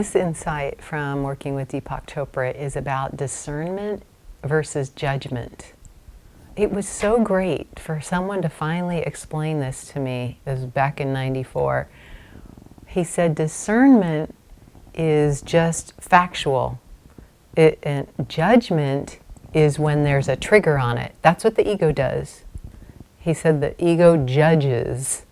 This insight from working with Deepak Chopra is about discernment versus judgment. It was so great for someone to finally explain this to me. This was back in '94. He said discernment is just factual. And judgment is when there's a trigger on it. That's what the ego does. He said the ego judges.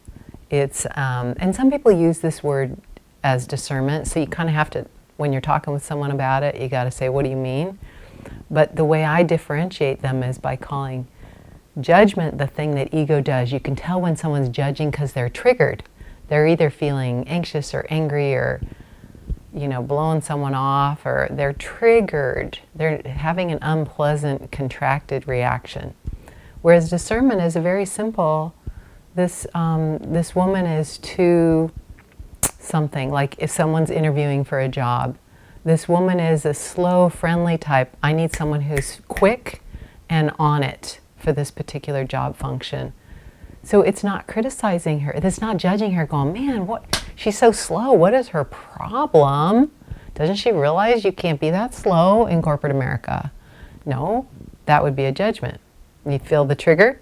And some people use this word as discernment, so you kind of have to, when you're talking with someone about it, you got to say, what do you mean? But the way I differentiate them is by calling judgment the thing that ego does. You can tell when someone's judging because they're triggered. They're either feeling anxious or angry or, blowing someone off, or they're triggered. They're having an unpleasant, contracted reaction. Whereas discernment is a very simple, this woman is too something, like if someone's interviewing for a job, this woman is a slow, friendly type. I need someone who's quick and on it for this particular job function. So it's not criticizing her. It's not judging her, going, man, what? She's so slow. What is her problem? Doesn't she realize you can't be that slow in corporate America? No, that would be a judgment. You feel the trigger?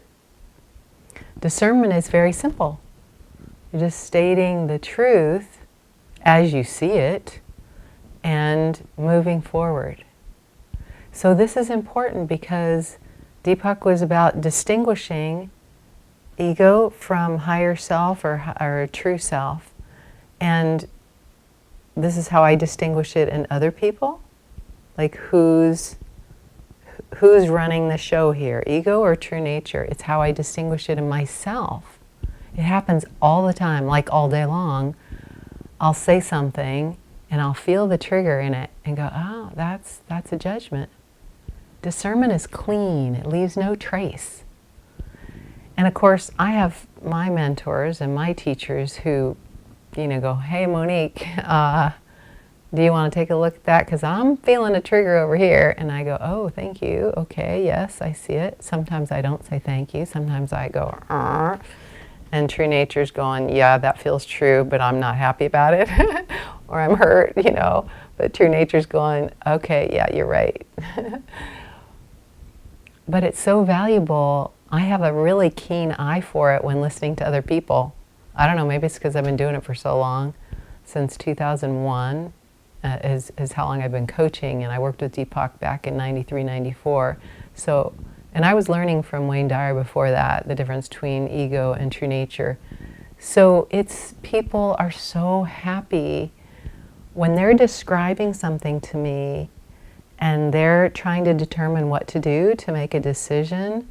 Discernment is very simple. You're just stating the truth as you see it and moving forward. So this is important because Deepak was about distinguishing ego from higher self or true self. And this is how I distinguish it in other people. Like who's running the show here, ego or true nature? It's how I distinguish it in myself. It happens all the time, like all day long. I'll say something and I'll feel the trigger in it and go, oh, that's a judgment. Discernment is clean. It leaves no trace. And of course, I have my mentors and my teachers who, go, hey, Monique, do you want to take a look at that? Because I'm feeling a trigger over here. And I go, oh, thank you. Okay, yes, I see it. Sometimes I don't say thank you. Sometimes I go, and true nature's going, yeah, that feels true, but I'm not happy about it. Or I'm hurt, But true nature's going, okay, yeah, you're right. But it's so valuable. I have a really keen eye for it when listening to other people. I don't know, maybe it's because I've been doing it for so long. Since 2001 is how long I've been coaching, and I worked with Deepak back in '93, '94. So, and I was learning from Wayne Dyer before that, the difference between ego and true nature. So people are so happy when they're describing something to me and they're trying to determine what to do to make a decision.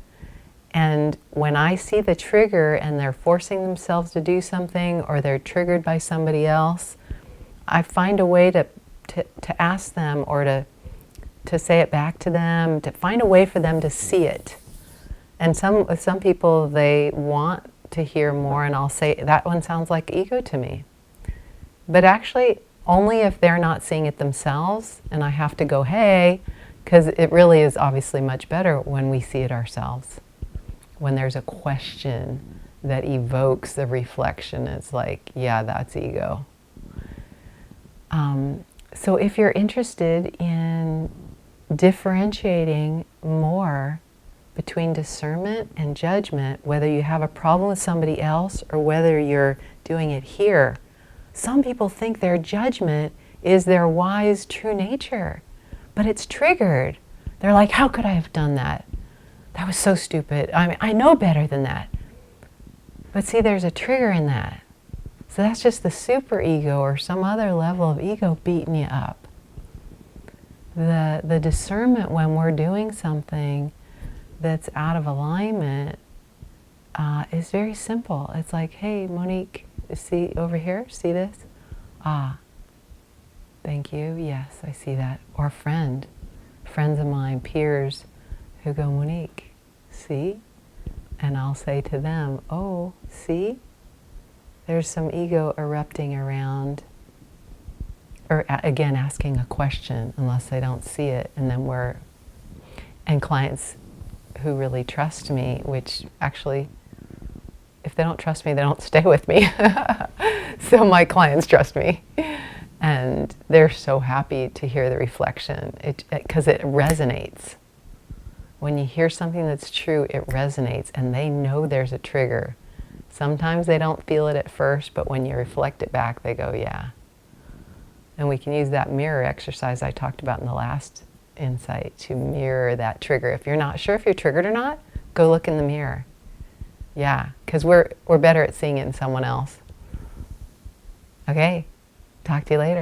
And when I see the trigger and they're forcing themselves to do something or they're triggered by somebody else, I find a way to ask them or to say it back to them, to find a way for them to see it. And some people, they want to hear more, and I'll say, that one sounds like ego to me. But actually, only if they're not seeing it themselves, and I have to go, hey, because it really is obviously much better when we see it ourselves. When there's a question that evokes the reflection, it's like, yeah, that's ego. So if you're interested in differentiating more between discernment and judgment, whether you have a problem with somebody else or whether you're doing it here, some people think their judgment is their wise, true nature, but it's triggered. They're like, how could I have done that? That was so stupid. I mean, I know better than that. But see, there's a trigger in that. So that's just the super ego or some other level of ego beating you up. The discernment when we're doing something that's out of alignment is very simple. It's like, hey, Monique, see over here, see this? Ah, thank you, yes, I see that. Or friends of mine, peers, who go, Monique, see? And I'll say to them, oh, see? There's some ego erupting around, or again, asking a question unless they don't see it. And then and clients who really trust me, which actually, if they don't trust me, they don't stay with me. So my clients trust me. And they're so happy to hear the reflection because it resonates. When you hear something that's true, it resonates, and they know there's a trigger. Sometimes they don't feel it at first, but when you reflect it back, they go, yeah. And we can use that mirror exercise I talked about in the last insight to mirror that trigger. If you're not sure if you're triggered or not, go look in the mirror. Yeah, because we're better at seeing it in someone else. Okay, talk to you later.